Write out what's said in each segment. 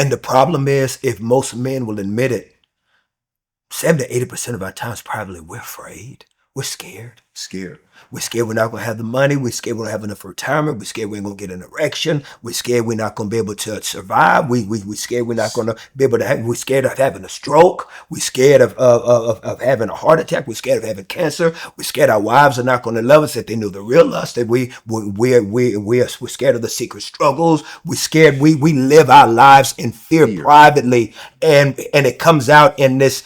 And the problem is, if most men will admit it, 70 to 80% of our times probably we're afraid. We're scared. Scared. We're scared we're not going to have the money. We're scared we don't have enough retirement. We're scared we ain't going to get an erection. We're scared we're not going to be able to survive. We're scared we're not going to be able to have, we're scared of having a stroke. We're scared of having a heart attack. We're scared of having cancer. We're scared our wives are not going to love us, that they know the real us, that we're scared of the secret struggles. We're scared we live our lives in fear privately, and it comes out in this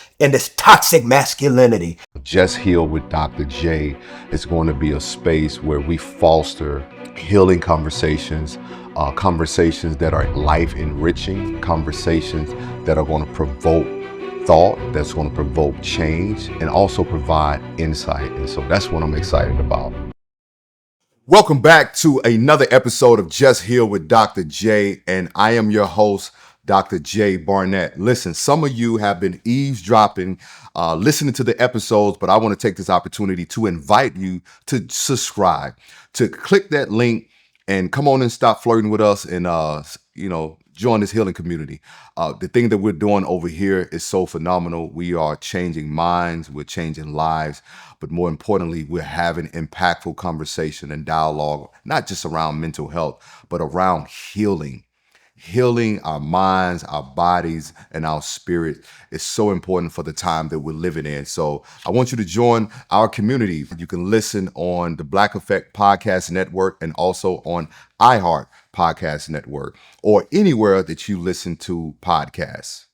toxic masculinity. Just Heal with Dr. J is going to be a space where we foster healing conversations, conversations that are life enriching, conversations that are going to provoke thought, that's going to provoke change, and also provide insight. And so that's what I'm excited about. Welcome back to another episode of Just Heal with Dr. J, and I am your host, Dr. J. Barnett. Listen, some of you have been eavesdropping, listening to the episodes, but I want to take this opportunity to invite you to subscribe, to click that link and come on and stop flirting with us and, join this healing community. The thing that we're doing over here is so phenomenal. We are changing minds, we're changing lives, but more importantly, we're having impactful conversation and dialogue, not just around mental health, but around healing our minds, our bodies, and our spirit is so important for the time that we're living in. So I want you to join our community. You can listen on the Black Effect Podcast Network and also on iHeart Podcast Network or anywhere that you listen to podcasts.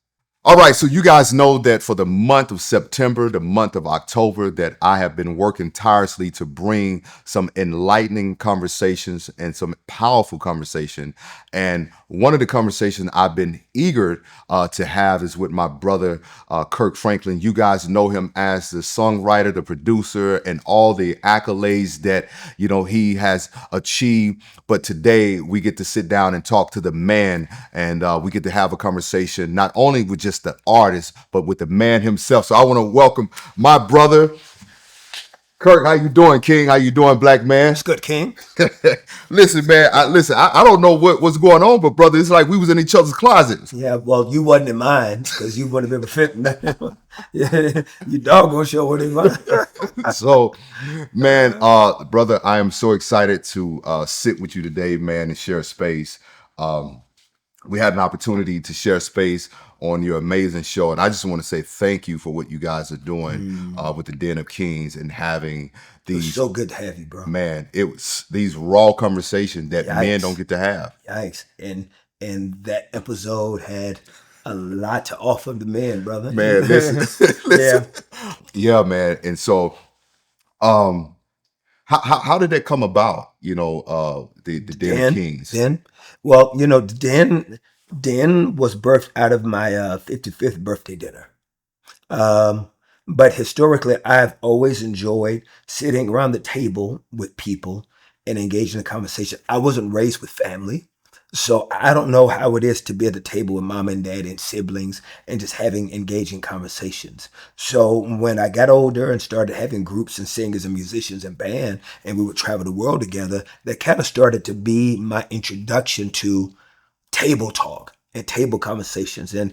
All right, so you guys know that for the month of September, the month of October, that I have been working tirelessly to bring some enlightening conversations and some powerful conversation. And one of the conversations I've been eager to have is with my brother, Kirk Franklin. You guys know him as the songwriter, the producer, and all the accolades that, he has achieved. But today we get to sit down and talk to the man, and we get to have a conversation, not only with just the artist, but with the man himself. So I want to welcome my brother, Kirk. How you doing, King? How you doing, black man? It's good, King. Listen, man. I don't know what's going on, but brother, it's like we was in each other's closets. Yeah, well, you wasn't in mine because you wouldn't have been fit. You doggone sure wasn't in mine. So, man, brother, I am so excited to sit with you today, man, and share space. We had an opportunity to share space on your amazing show, and I just want to say thank you for what you guys are doing with the Den of Kings and having these. It's so good to have you, bro. Man, it was these raw conversations that men don't get to have. Yikes! And that episode had a lot to offer the men, brother. Man, listen. Yeah, man. And so, how did that come about? The Den of Kings. Well, Den was birthed out of my 55th birthday dinner. But historically, I've always enjoyed sitting around the table with people and engaging in a conversation. I wasn't raised with family, so I don't know how it is to be at the table with mom and dad and siblings and just having engaging conversations. So when I got older and started having groups and singers and musicians and band, and we would travel the world together, that kind of started to be my introduction to table talk and table conversations, and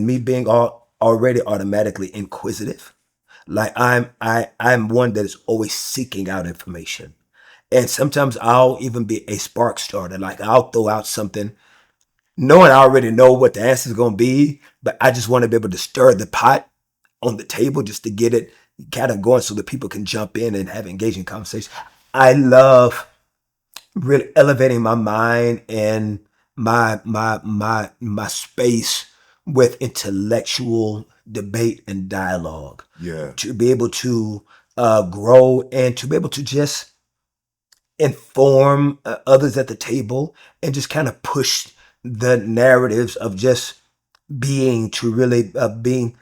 me being already automatically inquisitive. Like I'm one that is always seeking out information. And sometimes I'll even be a spark starter. Like I'll throw out something knowing I already know what the answer is going to be, but I just want to be able to stir the pot on the table just to get it kind of going so that people can jump in and have engaging conversation. I love really elevating my mind and my space with intellectual debate and dialogue. Yeah. To be able to grow and to be able to just inform others at the table and just kind of push the narratives of just being to really being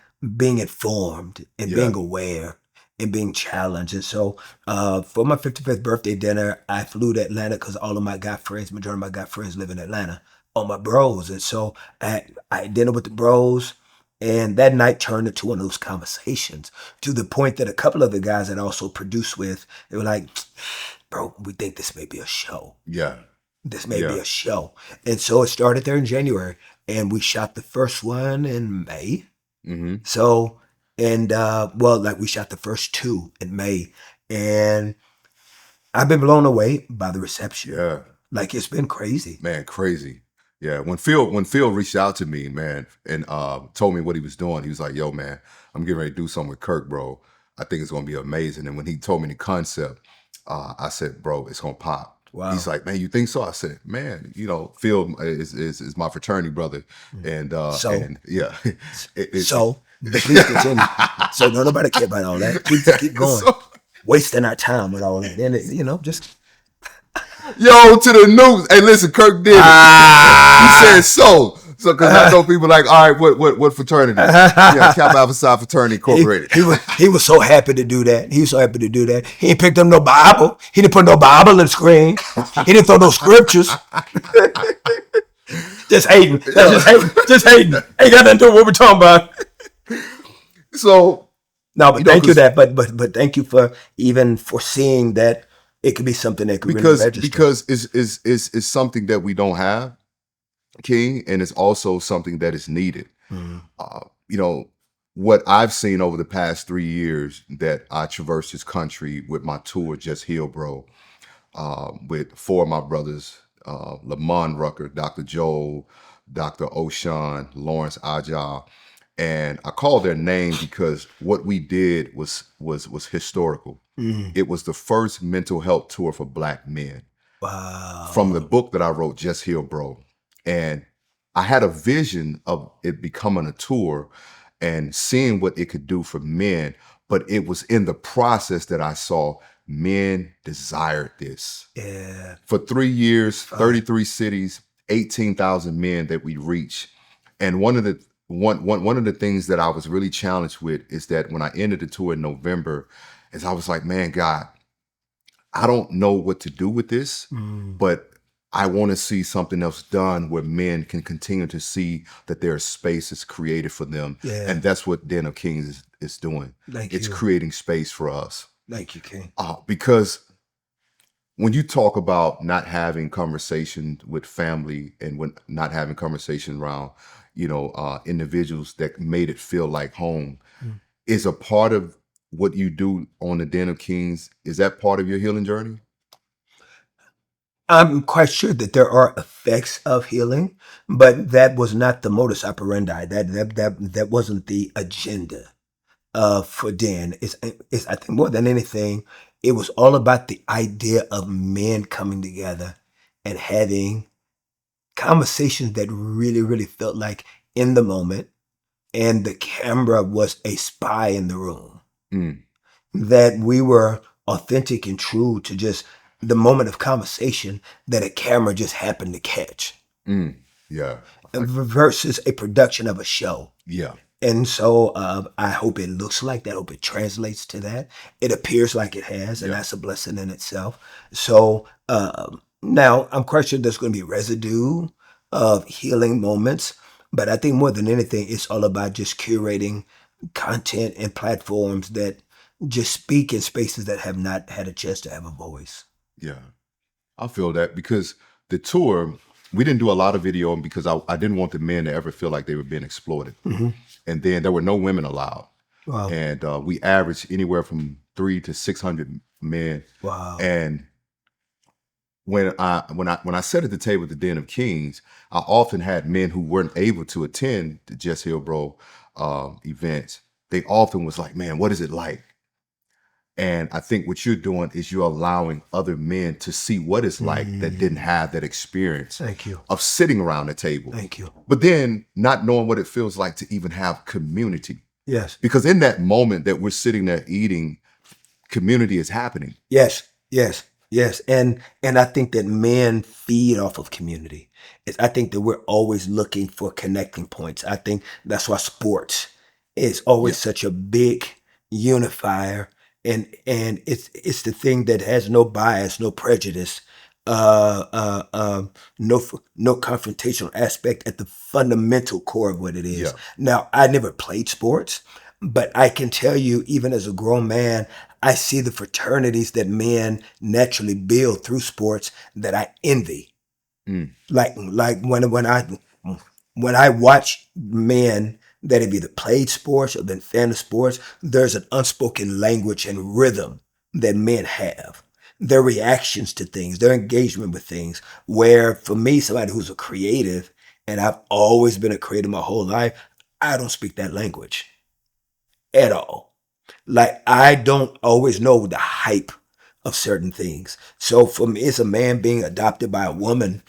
informed and being aware and being challenged. And so for my 55th birthday dinner, I flew to Atlanta because all of my guy friends, majority of my guy friends live in Atlanta, all my bros. And so I had dinner with the bros. And that night turned into one of those conversations to the point that a couple of the guys that I also produced with, they were like, bro, we think this may be a show. Yeah. This may be a show. And so it started there in January. and we shot the first one in May. Mm-hmm. So, and well, like we shot the first two in May, and I've been blown away by the reception. Yeah. Like it's been crazy. Man, crazy. Yeah, when Phil reached out to me, man, and told me what he was doing, he was like, "Yo, man, I'm getting ready to do something with Kirk, bro. I think it's gonna be amazing." And when he told me the concept, I said, "Bro, it's gonna pop." He's Wow. like, "Man, you think so?" I said, "Man, you know, Phil is my fraternity brother, So, and yeah, so, but please continue. So, don't nobody care about all that. Please keep going. so, Wasting our time with all that. And, just. yo, to the news. Hey, listen, Kirk did it. He said so. So, because I know people like, all right, what fraternity? Yeah, Kappa Alpha Psi Fraternity Incorporated. He was so happy to do that. He was so happy to do that. He ain't picked up no Bible. He didn't put no Bible in the screen. He didn't throw no scriptures. Just hating. That's just hating. Just hating. Ain't got nothing to do with what we're talking about. So, No, but you know, thank you 'cause- that. But thank you for even foreseeing that it could be something that could really register. because it's something that we don't have, King, and it's also something that is needed. You know, what I've seen over the past 3 years that I traversed this country with my tour, Just Heal Bro, with four of my brothers, Lamont Rucker, Dr. Joel, Dr. Oshan, Lawrence Aja, and I call their name because what we did was historical. It was the first mental health tour for Black men Wow. from the book that I wrote, Just Heal Bro. And I had a vision of it becoming a tour and seeing what it could do for men, but it was in the process that I saw men desired this. Yeah. For 3 years, 33 cities, 18,000 men that we reach. And one of the things that I was really challenged with is that when I ended the tour in November, is I was like, man, God, I don't know what to do with this, but I want to see something else done where men can continue to see that there are spaces created for them. Yeah. And that's what Den of Kings is doing. Thank It's you. creating space for us. Thank you, King. Because when you talk about not having conversation with family and when not having conversation around, individuals that made it feel like home, is a part of what you do on the Den of Kings. Is that part of your healing journey? I'm quite sure that there are effects of healing, but that was not the modus operandi. That wasn't the agenda for Den. It's I think more than anything, it was all about the idea of men coming together and having conversations that really, really felt like in the moment, and the camera was a spy in the room. Mm, That we were authentic and true to just the moment of conversation that a camera just happened to catch yeah. versus a production of a show. Yeah. And so I hope it looks like that. I hope it translates to that. It appears like it has, and Yeah. that's a blessing in itself. So now I'm quite sure there's going to be residue of healing moments, but I think more than anything, it's all about just curating content and platforms that just speak in spaces that have not had a chance to have a voice. Yeah. I feel that because the tour, we didn't do a lot of video because I didn't want the men to ever feel like they were being exploited. And then there were no women allowed. Wow. And we averaged anywhere from 300 to 600 men. Wow. And when I sat at the table at the Den of Kings, I often had men who weren't able to attend the Just Hill Bro events. They often was like, man, what is it like? And I think what you're doing is you're allowing other men to see what it's like that didn't have that experience Thank you. of sitting around the table. Thank you. But then not knowing what it feels like to even have community. Yes. Because in that moment that we're sitting there eating, community is happening. Yes. Yes. Yes. And I think that men feed off of community. I think that we're always looking for connecting points. I think that's why sports is always such a big unifier. And it's the thing that has no bias, no prejudice, no confrontational aspect at the fundamental core of what it is. Yeah. Now, I never played sports, but I can tell you, even as a grown man, I see the fraternities that men naturally build through sports that I envy. Like when I when I watch men that have either played sports or been fan of sports, there's an unspoken language and rhythm that men have. Their reactions to things, their engagement with things. Where for me, somebody who's a creative, and I've always been a creative my whole life, I don't speak that language at all. Like I don't always know the hype of certain things. So for me, as a man being adopted by a woman,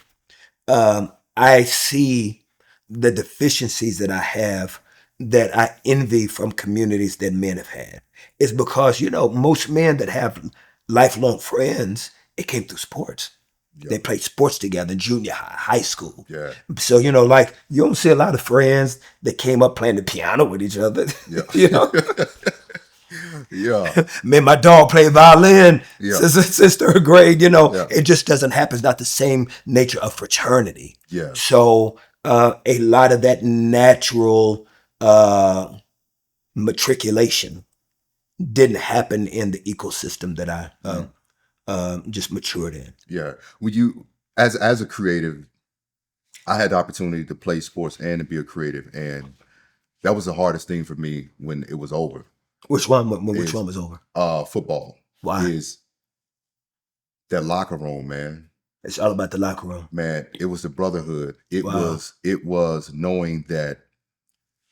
I see the deficiencies that I have that I envy from communities that men have had. It's because, most men that have lifelong friends, it came through sports. They Yeah. played sports together in junior high, high school. Yeah. So, like you don't see a lot of friends that came up playing the piano with each other. Yeah. you know, Yeah. Man, my dog played violin Yeah. since third grade. Yeah. It just doesn't happen. It's not the same nature of fraternity. Yeah. So a lot of that natural matriculation didn't happen in the ecosystem that I Mm. just matured in. Yeah. When you, as a creative, I had the opportunity to play sports and to be a creative, and that was the hardest thing for me when it was over. Which one? Which Is one was over? football Why? is that locker room, man. It's all about the locker room. Man, it was the brotherhood. It Wow. was knowing that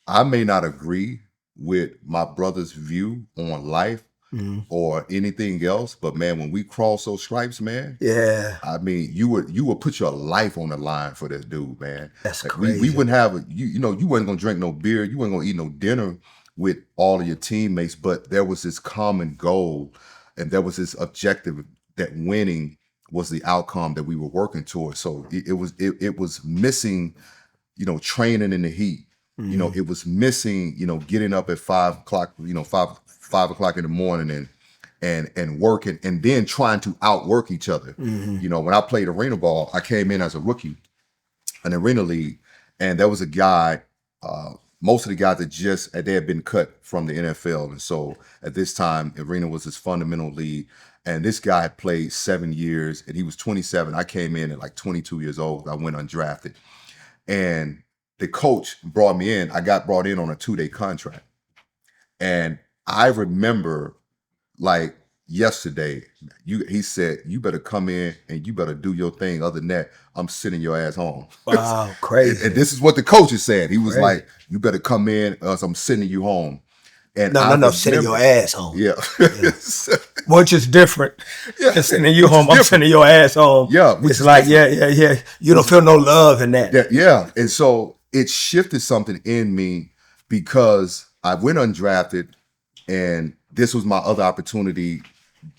I may not agree with my brother's view on life Mm-hmm. or anything else, but man, when we cross those stripes, man, Yeah, I mean, you would put your life on the line for this dude, man. that's Like we crazy. wouldn't have you wasn't gonna drink no beer, you wasn't gonna eat no dinner with all of your teammates, but there was this common goal and there was this objective that winning was the outcome that we were working towards. So it was missing, training in the heat. Mm-hmm. It was missing, getting up at 5 o'clock, 5 o'clock in the morning and working and then trying to outwork each other. Mm-hmm. When I played arena ball, I came in as a rookie, an arena league, and there was a guy. Most of the guys they had been cut from the NFL, and so at this time, arena was his fundamental league. And this guy had played 7 years, and he was 27. I came in at like 22 years old. I went undrafted, and the coach brought me in. I got brought in on a 2-day contract, and I remember like yesterday, he said, you better come in and you better do your thing. Other than that, I'm sending your ass home. Wow, and, crazy. and this is what the coach is saying. He was Crazy. like, you better come in, or else I'm sending you home. And No, sending your ass home. Yeah. Which is different. Yeah. Than sending you Which is home. I'm different. sending your ass home. Yeah, which It's is like, different. yeah. You don't feel no love in that. Yeah. And so it shifted something in me because I went undrafted, and this was my other opportunity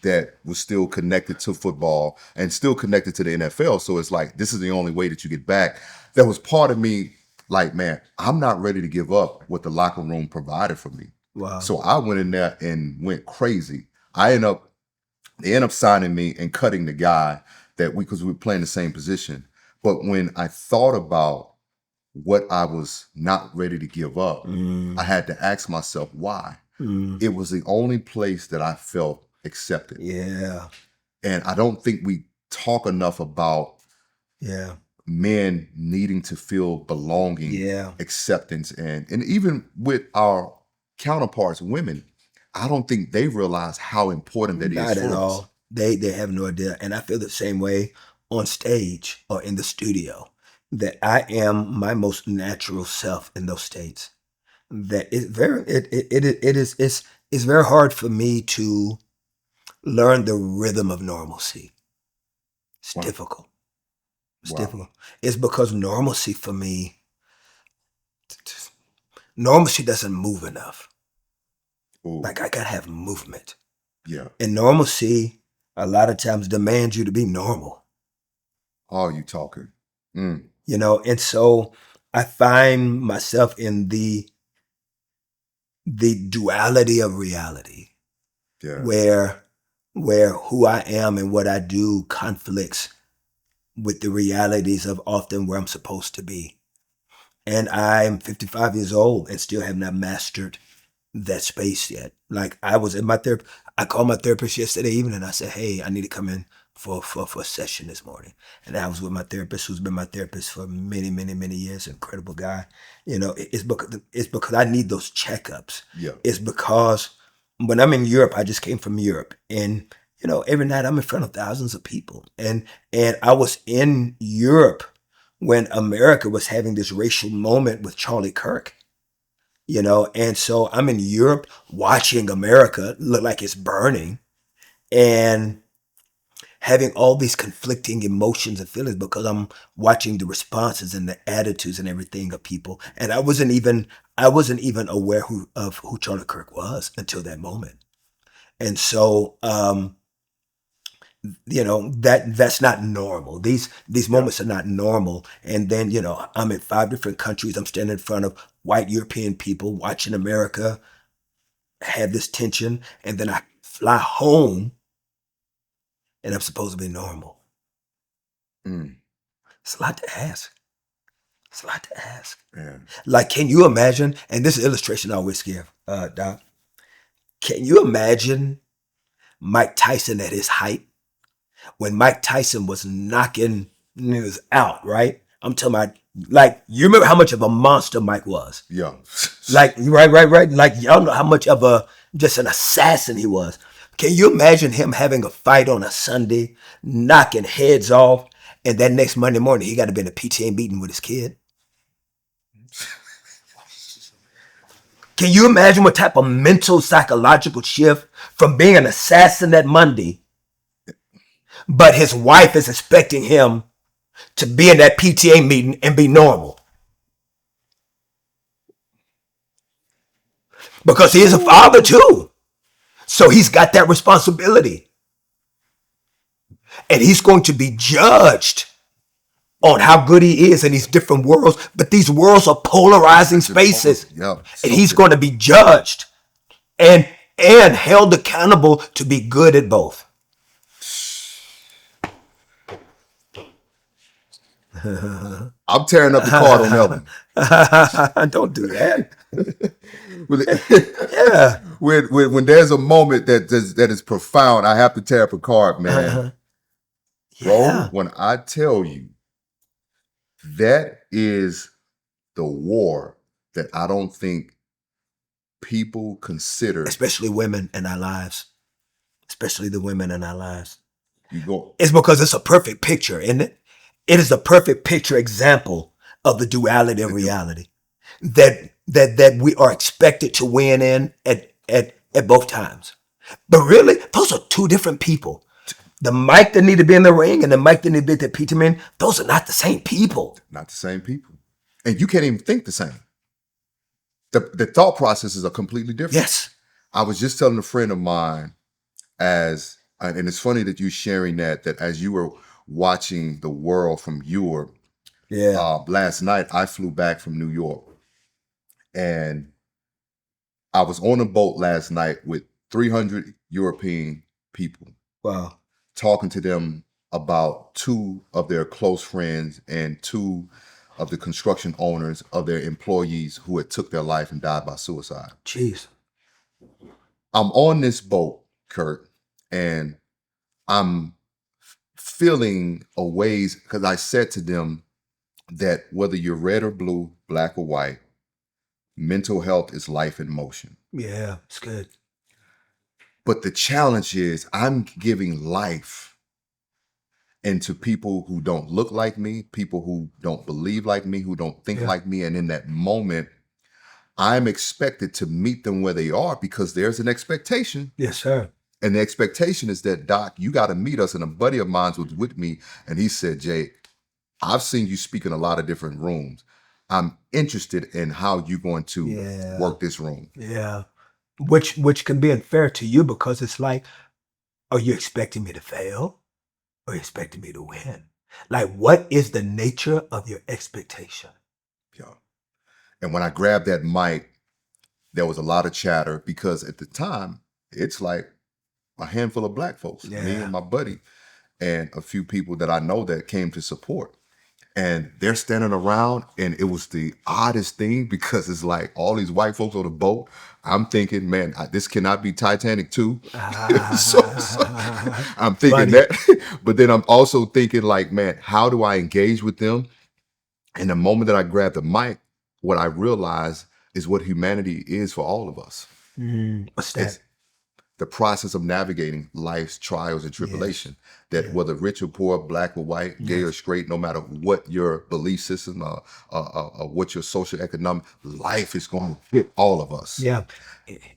that was still connected to football and still connected to the NFL. So it's like, this is the only way that you get back. There was part of me like, man, I'm not ready to give up what the locker room provided for me. Wow. So I went in there and went crazy. They end up signing me and cutting the guy because we were playing the same position. But when I thought about what I was not ready to give up, I had to ask myself why. It was the only place that I felt accepted. Yeah. And I don't think we talk enough about men needing to feel belonging, acceptance, and even with our counterparts, women, I don't think they realize how important that is Not for at us. all. They have no idea. And I feel the same way on stage or in the studio, that I am my most natural self in those states. That it's very hard for me to learn the rhythm of normalcy. It's Wow. difficult. It's Wow. difficult. It's because normalcy for me, normalcy doesn't move enough. Ooh. Like I gotta have movement. Yeah. And normalcy a lot of times demands you to be normal. Oh, you talking. And so I find myself in the duality of reality, Yeah. where who I am and what I do conflicts with the realities of often where I'm supposed to be. And I'm 55 years old and still have not mastered that space yet. Like I was in my therapy. I called my therapist yesterday evening. I said, hey, I need to come in for a session this morning, and I was with my therapist, who's been my therapist for many years. Incredible guy. It's because I need those checkups. Yeah. It's because when I'm in Europe, I just came from Europe, and every night I'm in front of thousands of people, and I was in Europe when America was having this racial moment with Charlie Kirk. And so I'm in Europe watching America look like it's burning, and having all these conflicting emotions and feelings because I'm watching the responses and the attitudes and everything of people. And I wasn't even aware of who Charlie Kirk was until that moment. And so that's not normal. These Yeah. moments are not normal. And then, I'm in 5 different countries. I'm standing in front of white European people watching America have this tension, and then I fly home and I'm supposed to be normal. Mm. It's a lot to ask. It's a lot to ask. Yeah. Like, can you imagine? And this is illustration I always give, Doc. Can you imagine Mike Tyson at his height when Mike Tyson was knocking niggas out? Right? I'm talking about, like, you remember how much of a monster Mike was? Yeah. Like, right. Like, y'all know how much of just an assassin he was. Can you imagine him having a fight on a Sunday, knocking heads off, and that next Monday morning he got to be in a PTA meeting with his kid? Can you imagine what type of mental, psychological shift from being an assassin that Monday, but his wife is expecting him to be in that PTA meeting and be normal? Because he is a father too. So he's got that responsibility. And he's going to be judged on how good he is in these different worlds. But these worlds are polarizing spaces. Yeah. And he's going to be judged and held accountable to be good at both. I'm tearing up the card on that one. Don't do that. Yeah. When there's a moment that is profound, I have to tear up a card, man. Yeah. Bro, when I tell you that is the war that I don't think people consider. Especially women in our lives. Especially the women in our lives. You go. It's because it's a perfect picture, isn't it? It is a perfect picture example of the duality of reality that we are expected to win in at both times. But really, those are two different people. The Mike that need to be in the ring and the Mike that need to be at the pizza man, those are not the same people. Not the same people. And you can't even think the same. The thought processes are completely different. Yes. I was just telling a friend of mine, and it's funny that you sharing that as you were watching the world from Europe. Yeah. Last night, I flew back from New York, and I was on a boat last night with 300 European people. Wow. Talking to them about two of their close friends and two of the construction owners of their employees who had took their life and died by suicide. Jeez. I'm on this boat, Kurt, and I'm feeling a ways because I said to them that whether you're red or blue, black or white, mental health is life in motion. Yeah, it's good. But the challenge is I'm giving life into people who don't look like me, people who don't believe like me, who don't think like me. And in that moment, I'm expected to meet them where they are because there's an expectation. Yes, sir. And the expectation is that, Doc, you got to meet us. And a buddy of mine was with me, and he said, Jay, I've seen you speak in a lot of different rooms. I'm interested in how you're going to work this room. Yeah. Which can be unfair to you because it's like, are you expecting me to fail? Or are you expecting me to win? Like, what is the nature of your expectation? Yeah. And when I grabbed that mic, there was a lot of chatter because at the time, it's like a handful of black folks, me and my buddy, and a few people that I know that came to support. and they're standing around, and it was the oddest thing because it's like all these white folks on the boat. I'm thinking, man, this cannot be Titanic 2. So I'm thinking Funny. that, but then I'm also thinking like, man, how do I engage with them? And the moment that I grabbed the mic, what I realized is what humanity is for all of us. What's It's that? the process of navigating life's trials and Yes. tribulation. That Yeah. whether rich or poor, black or white, gay or Yes. straight, no matter what your belief system what your social economic life is going to hit all of us. Yeah.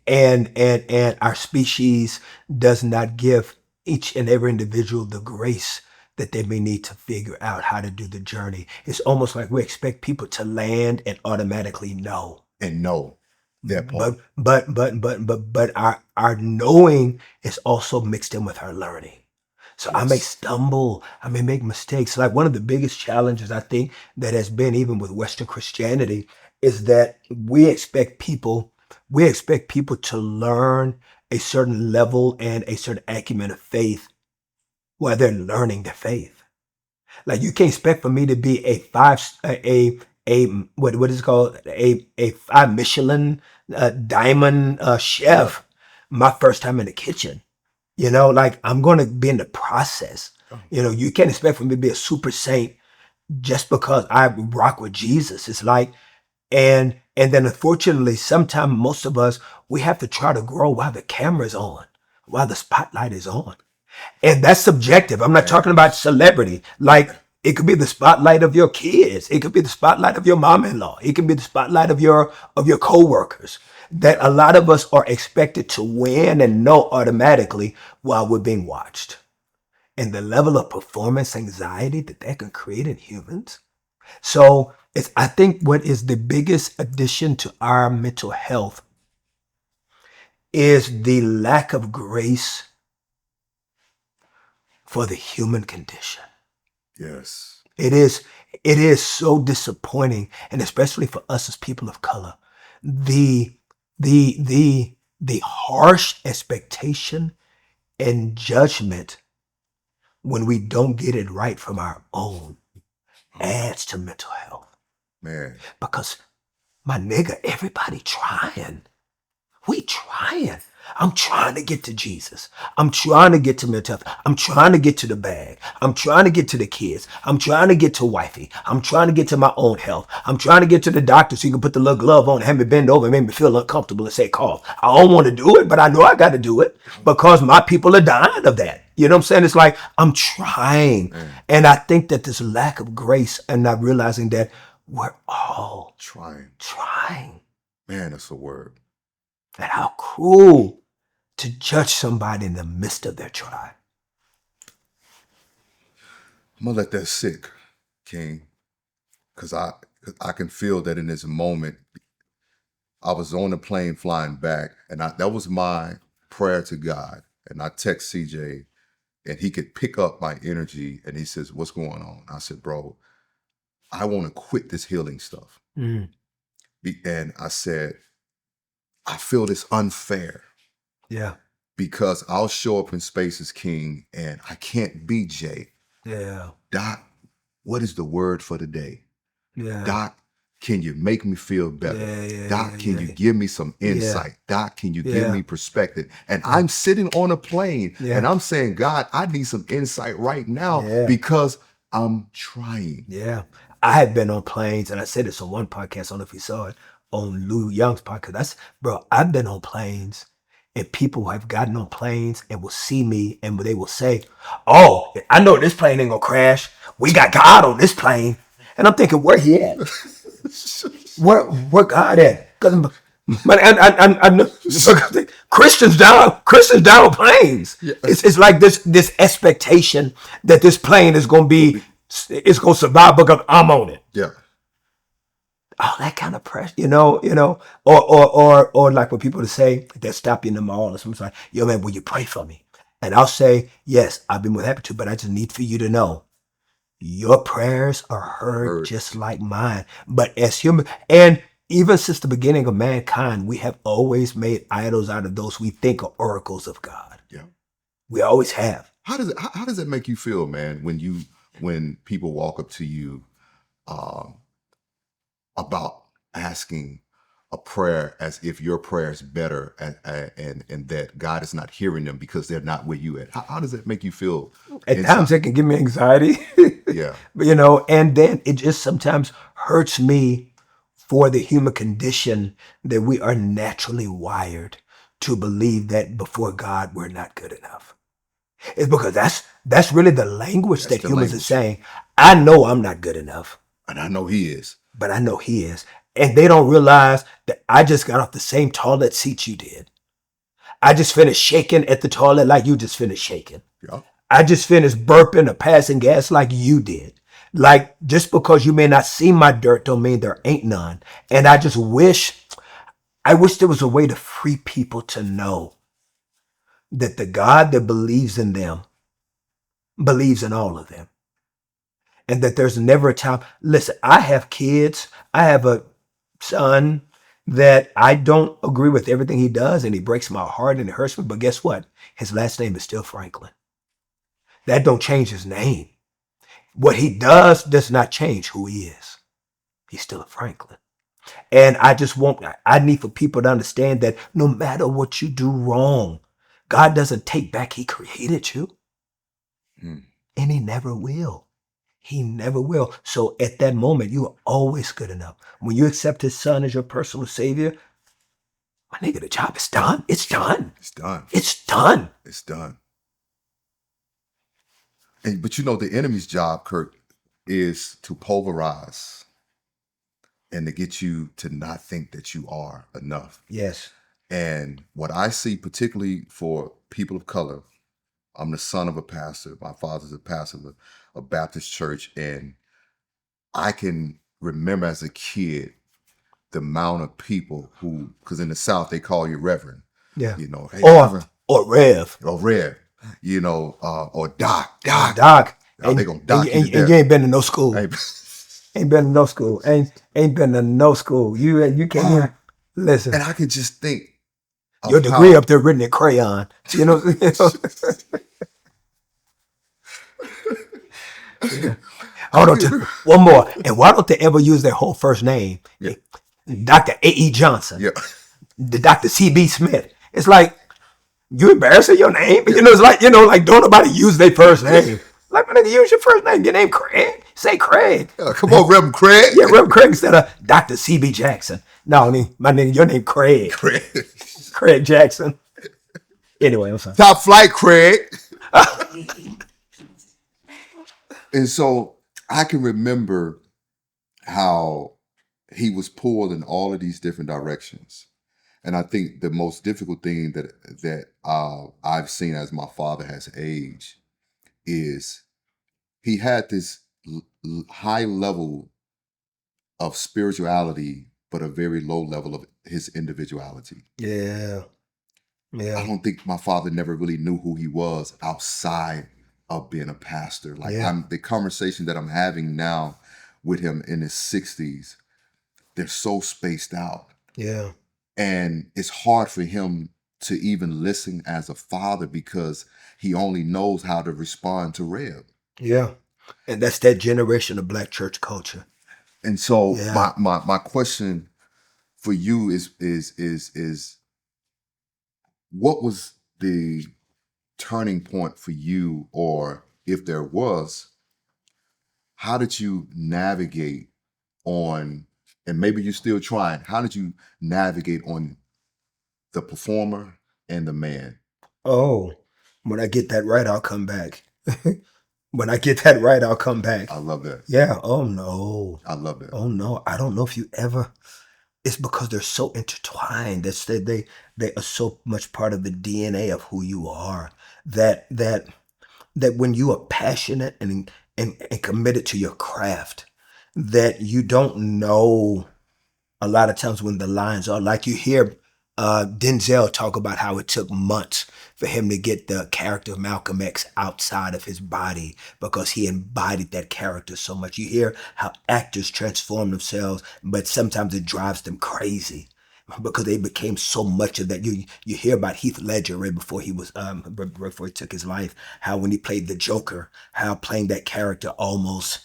And our species does not give each and every individual the grace that they may need to figure out how to do the journey. It's almost like we expect people to land and automatically know. And know that part. But our knowing is also mixed in with our learning. So I may Yes. stumble, I may make mistakes. Like one of the biggest challenges I think that has been even with Western Christianity is that we expect people to learn a certain level and a certain acumen of faith while they're learning their faith. Like you can't expect for me to be a what is it called, a five Michelin diamond Yeah. chef my first time in the kitchen. Like I'm going to be in the process. Oh, You can't expect for me to be a super saint just because I rock with Jesus. It's like, and then unfortunately, sometimes most of us, we have to try to grow while the camera's on, while the spotlight is on. And that's subjective. I'm not man. talking about celebrity. Like it could be the spotlight of your kids. It could be the spotlight of your mom-in-law. It can be the spotlight of your coworkers. That a lot of us are expected to win and know automatically while we're being watched. And the level of performance anxiety that can create in humans. So I think what is the biggest addition to our mental health is the lack of grace for the human condition. Yes. It is so disappointing, and especially for us as people of color, the the harsh expectation and judgment when we don't get it right from our own adds to mental health. Man. Because my nigga, everybody trying. We trying. I'm trying to get to Jesus. I'm trying to get to mental health. I'm trying to get to the bag. I'm trying to get to the kids. I'm trying to get to wifey. I'm trying to get to my own health. I'm trying to get to the doctor so you can put the little glove on and have me bend over and make me feel uncomfortable and say cough. I don't want to do it, but I know I got to do it because my people are dying of that. You know what I'm saying? It's like I'm trying. Man. And I think that this lack of grace and not realizing that we're all Trying. trying. Man, that's a word. And how cruel to judge somebody in the midst of their try. I'm gonna let that sit, King, because I can feel that in this moment. I was on the plane flying back, and that was my prayer to God. And I text CJ, and he could pick up my energy, and he says, "What's going on?" I said, "Bro, I want to quit this healing stuff." Mm, And I said, "I feel this unfair yeah, because I'll show up in spaces, King, and I can't be Jay. yeah, Doc, what is the word for today? yeah, Doc, can you make me feel better? yeah, yeah, Doc, can yeah, you yeah, give me some yeah, insight? Doc, can you give yeah, me perspective?" And yeah, I'm sitting on a plane yeah, and I'm saying, God, I need some insight right now yeah, because I'm trying. yeah. I had been on planes, and I said this on one podcast. I don't know if you saw it on Lou Young's podcast. Bro, I've been on planes, and people have gotten on planes and will see me, and they will say, "Oh, I know this plane ain't gonna crash. We got God on this plane." And I'm thinking, where he at? Where God at? Because I know Christians down on planes. Yeah. It's like this expectation that this plane is gonna be it's gonna survive because I'm on it. Yeah. All that kind of pressure, or like what people say that stop you in the mall or something like, yo man, will you pray for me? And I'll say, yes, I've been more happy to, but I just need for you to know your prayers are heard Heard. just like mine. But as human, and even since the beginning of mankind, we have always made idols out of those we think are oracles of God. Yeah. We always have. How does it make you feel, man, when people walk up to you uh, about asking a prayer as if your prayer is better, and that God is not hearing them because they're not where you at. How does that make you feel At times inside? it can give me anxiety, Yeah, and then it just sometimes hurts me for the human condition that we are naturally wired to believe that before God we're not good enough. It's because that's really the language that's that the humans are language, saying. I know I'm not good enough, and I know He is. but I know He is. And they don't realize that I just got off the same toilet seat you did. I just finished shaking at the toilet like you just finished shaking. Yeah. I just finished burping or passing gas like you did. Like, just because you may not see my dirt don't mean there ain't none. And I wish there was a way to free people to know that the God that believes in them believes in all of them. And that there's never a time. Listen, I have kids. I have a son that I don't agree with everything he does, and he breaks my heart and it hurts me. But guess what? His last name is still Franklin. That don't change his name. What he does not change who he is. He's still a Franklin. And I need for people to understand that no matter what you do wrong, God doesn't take back. He created you, Mm. and he never will. He never will. So at that moment, you are always good enough. When you accept his son as your personal savior, my nigga, the job is done. It's done. It's done. It's done. It's done. But you know, the enemy's job, Kirk, is to pulverize and to get you to not think that you are enough. Yes. And what I see, particularly for people of color, I'm the son of a pastor. My father's a pastor of a Baptist church. And I can remember as a kid the amount of people who, because in the South, they call you Reverend. Yeah. You know, hey, Or Reverend, or Rev. or Rev, you know, or Doc, Or Doc. Doc. Oh, they And gonna and, you- dock you to and you death. ain't been to no school. Hey, Ain't been to no school. Ain't been to no school. You can't even listen. and I could just think Your of degree how up there written in crayon. You know. Hold I on. could, One more. And why don't they ever use their whole first name? yeah, Dr. A.E. Johnson, yeah, the Dr. C.B. Smith. It's like you embarrassing your name. yeah. It's like don't nobody use their first name. Like, my nigga, use your first name. Your name Craig. Say Craig. Come on, Reverend Craig. Yeah, Reverend Craig instead of Dr. C.B. Jackson. No, my nigga, your name Craig. Craig. Craig Jackson. Anyway, I'm sorry. Top flight, Craig. And so I can remember how he was pulled in all of these different directions. And I think the most difficult thing that I've seen as my father has aged is he had this high level of spirituality, but a very low level of his individuality. Yeah. I Yeah. don't think my father never really knew who he was outside of being a pastor. Like Yeah. the conversation that I'm having now with him in his 60s, they're so spaced out. Yeah. And it's hard for him to even listen as a father because he only knows how to respond to Reb. Yeah. And that's that generation of black church culture. And so Yeah. my question for you is what was the turning point for you, or if there was, how did you navigate on, and maybe you're still trying, how did you navigate on the performer and the man? Oh, when I get that right, I'll come back. When I get that right, I'll come back. I love that. Yeah. Oh no. I love that. Oh no. I don't know if you ever. It's because they're so intertwined. They are so much part of the DNA of who you are. That when you are passionate and committed to your craft, that you don't know a lot of times when the lines are like you hear Denzel talk about how it took months for him to get the character of Malcolm X outside of his body because he embodied that character so much. You hear how actors transform themselves, but sometimes it drives them crazy because they became so much of that. You hear about Heath Ledger right before he was before he took his life, how when he played the Joker, how playing that character almost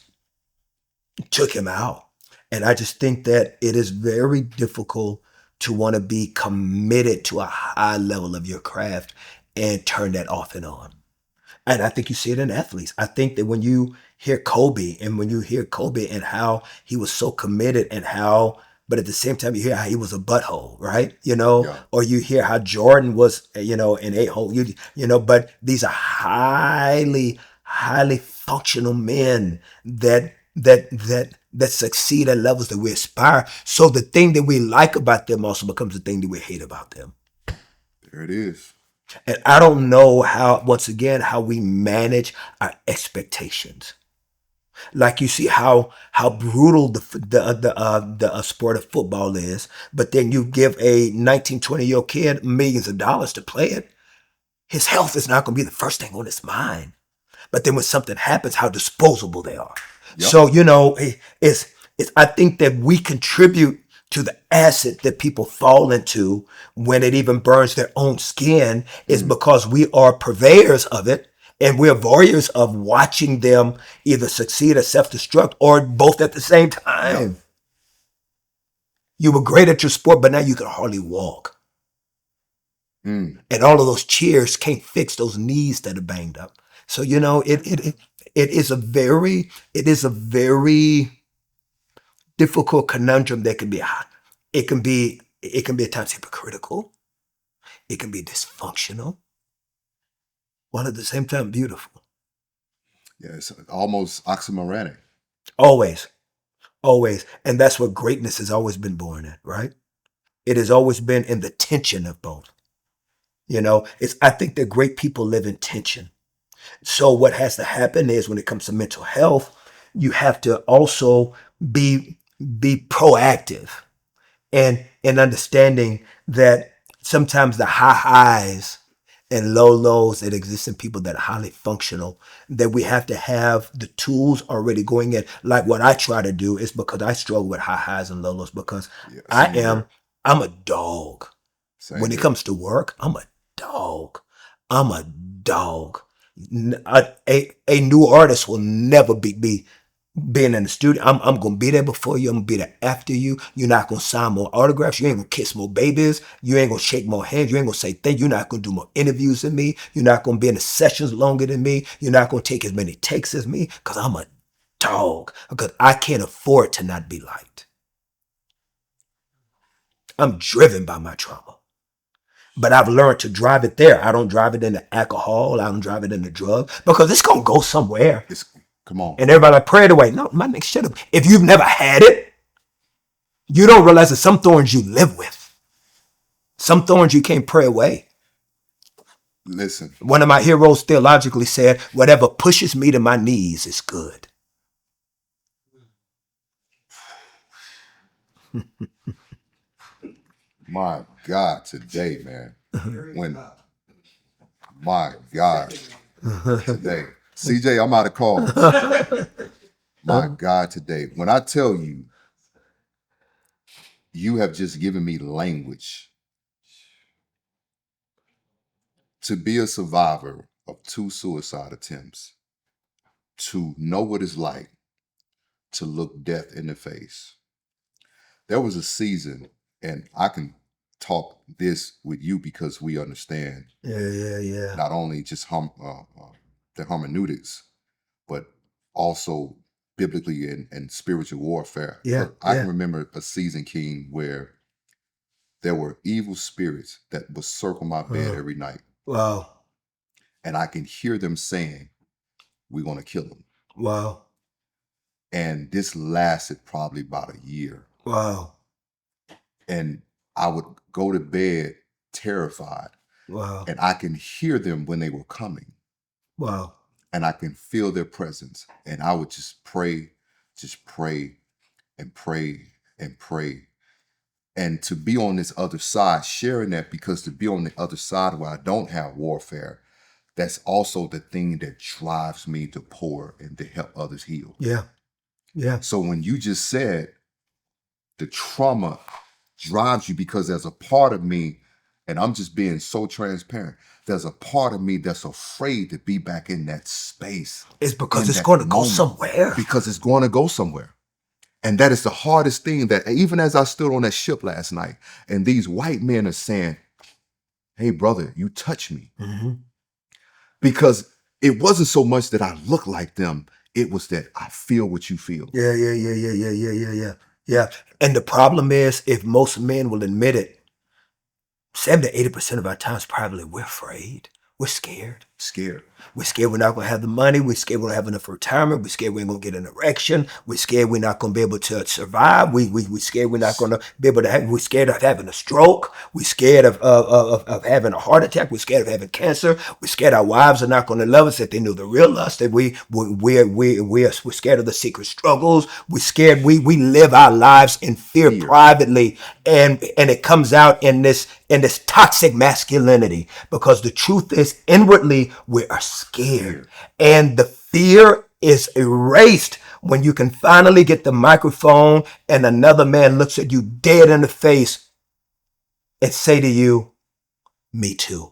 took him out. And I just think that it is very difficult to want to be committed to a high level of your craft and turn that off and on. And I think you see it in athletes. I think that when you hear Kobe and when you hear Kobe and how he was so committed and how, but at the same time, you hear how he was a butthole, right? Yeah. Or you hear how Jordan was, an a-hole, but these are highly functional men that succeed at levels that we aspire. So the thing that we like about them also becomes the thing that we hate about them. There it is. And I don't know how, once again, how we manage our expectations. Like you see how brutal the sport of football is, but then you give a 19, 20-year-old kid millions of dollars to play it. His health is not going to be the first thing on his mind. But then when something happens, how disposable they are. Yep. So, it's I think that we contribute to the acid that people fall into when it even burns their own skin is Mm. because we are purveyors of it and we're voyeurs of watching them either succeed or self-destruct or both at the same Yep. time. You were great at your sport, but now you can hardly walk. Mm. And all of those cheers can't fix those knees that are banged up. So it is a very difficult conundrum that can be hot. It can be at times hypocritical. It can be dysfunctional, while at the same time beautiful. Yeah, it's almost oxymoronic. Always, always, and that's what greatness has always been born in, right? It has always been in the tension of both. It's I think that great people live in tension. So what has to happen is when it comes to mental health, you have to also be proactive and understanding that sometimes the high highs and low lows that exist in people that are highly functional, that we have to have the tools already going in. Like what I try to do is because I struggle with high highs and low lows because Yeah, I same am here. I'm a dog. Same When it here. comes to work, I'm a dog. I'm a dog. A new artist will never be being in the studio. I'm gonna be there before you. I'm gonna be there after you. You're not gonna sign more autographs. You ain't gonna kiss more babies. You ain't gonna shake more hands. You ain't gonna say thank you. You're not gonna do more interviews than me. You're not gonna be in the sessions longer than me. You're not gonna take as many takes as me because I'm a dog. Because I can't afford to not be liked. I'm driven by my trauma. But I've learned to drive it there. I don't drive it into alcohol. I don't drive it into drugs because it's gonna go somewhere. It's come on. And everybody like, pray it away. No, my nigga, shut up. If you've never had it, you don't realize that some thorns you live with. Some thorns you can't pray away. Listen, One of my heroes theologically said, whatever pushes me to my knees is good. my God, today, man. When my God, today. CJ, I'm out of calls. My God, today. When I tell you, you have just given me language to be a survivor of 2 suicide attempts, to know what it's like to look death in the face. There was a season, and I can talk this with you because we understand Yeah. not only just the hermeneutics, but also biblically and spiritual warfare. Yeah, I can yeah. remember a season, King, where there were evil spirits that would circle my bed every night, Wow. and I can hear them saying, "We're going to kill him." Wow. And this lasted probably about a year. Wow. And I would go to bed terrified, Wow. and I can hear them when they were coming, Wow. and I can feel their presence. And I would just pray and pray and pray. And to be on this other side, sharing that, because to be on the other side where I don't have warfare, that's also the thing that drives me to pour and to help others heal. Yeah. Yeah. So when you just said the trauma drives you, because there's a part of me, and I'm just being so transparent, there's a part of me that's afraid to be back in that space, It's because in it's that going to go moment, somewhere. because it's going to go somewhere. And that is the hardest thing, that even as I stood on that ship last night and these white men are saying, hey, brother, you touch me. Mm-hmm. Because it wasn't so much that I look like them, it was that I feel what you feel. Yeah. And the problem is, if most men will admit it, 70 to 80% of our times probably we're afraid. We're scared. Scared. We're scared we're not going to have the money. We're scared we don't have enough retirement. We're scared we ain't going to get an erection. We're scared we're not going to be able to survive. We're scared we're not going to be able to have, we're scared of having a stroke. We're scared of having a heart attack. We're scared of having cancer. We're scared our wives are not going to love us, that they know the real us, that we're scared of the secret struggles. We're scared we live our lives in fear privately, and it comes out in this toxic masculinity, because the truth is, inwardly we are scared, and the fear is erased when you can finally get the microphone and another man looks at you dead in the face and say to you, me too.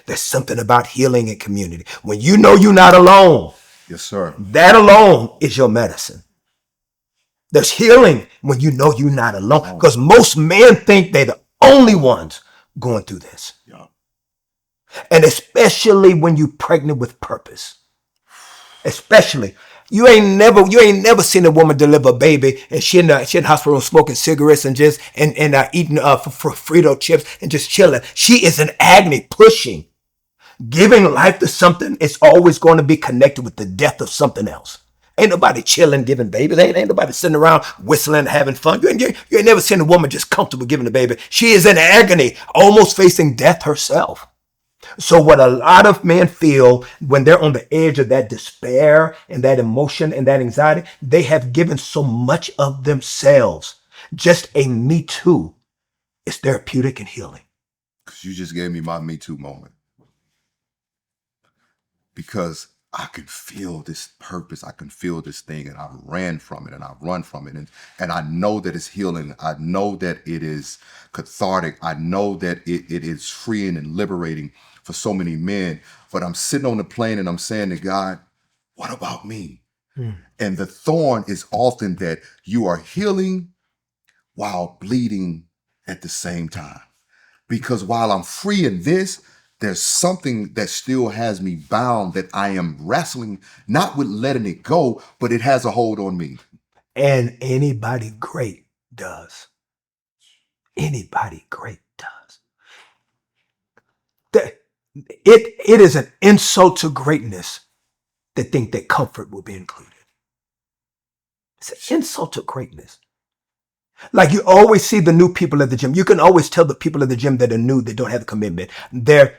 There's something about healing in community. When you know you're not alone, yes, sir, that alone is your medicine. There's healing when you know you're not alone, because most men think they're the only ones going through this. Yeah. And especially when you're pregnant with purpose. Especially, you ain't never seen a woman deliver a baby and she in the hospital room smoking cigarettes and just eating Frito chips and just chilling. She is in agony, pushing. Giving life to something is always going to be connected with the death of something else. Ain't nobody chilling giving babies. Ain't nobody sitting around whistling, having fun. You ain't never seen a woman just comfortable giving a baby. She is in agony, almost facing death herself. So what a lot of men feel when they're on the edge of that despair and that emotion and that anxiety, they have given so much of themselves. Just a me too is therapeutic and healing. Because you just gave me my Me Too moment. Because I can feel this purpose. I can feel this thing, and I ran from it and I run from it. And I know that it's healing. I know that it is cathartic. I know that it is freeing and liberating for so many men. But I'm sitting on the plane and I'm saying to God, what about me? And the thorn is often that you are healing while bleeding at the same time. Because while I'm free in this, there's something that still has me bound, that I am wrestling, not with letting it go, but it has a hold on me. And anybody great does. Anybody great does. It is an insult to greatness to think that comfort will be included. It's an insult to greatness. Like, you always see the new people at the gym. You can always tell the people at the gym that are new, that don't have the commitment. The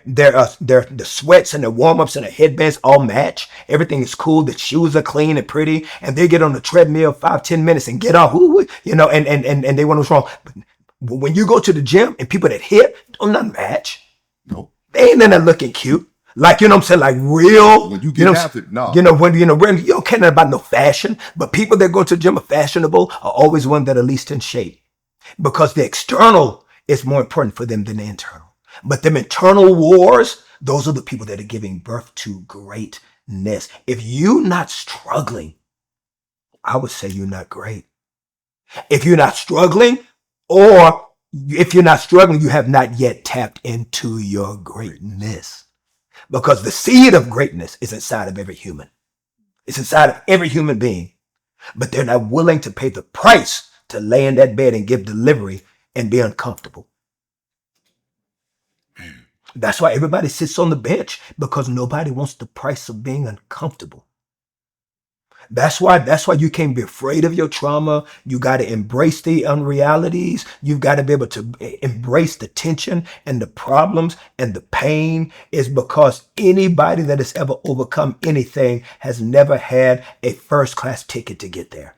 sweats and the warm-ups and the headbands all match. Everything is cool. The shoes are clean and pretty. And they get on the treadmill 5-10 minutes and get off. And they wonder what's wrong. But when you go to the gym and people that hit, don't not match. Nope. They ain't in there looking cute. Like, you know what I'm saying? Like real. When you get after it, no. You don't care about no fashion, but people that go to the gym are fashionable are always one that are least in shape, because the external is more important for them than the internal. But them internal wars, those are the people that are giving birth to greatness. If you're not struggling, I would say you're not great. If you're not struggling, or if you're not struggling, you have not yet tapped into your greatness. Because the seed of greatness is inside of every human. It's inside of every human being. But they're not willing to pay the price to lay in that bed and give delivery and be uncomfortable. That's why everybody sits on the bench, because nobody wants the price of being uncomfortable. That's why you can't be afraid of your trauma. You got to embrace the unrealities. You've got to be able to embrace the tension and the problems and the pain, is because anybody that has ever overcome anything has never had a first-class ticket to get there.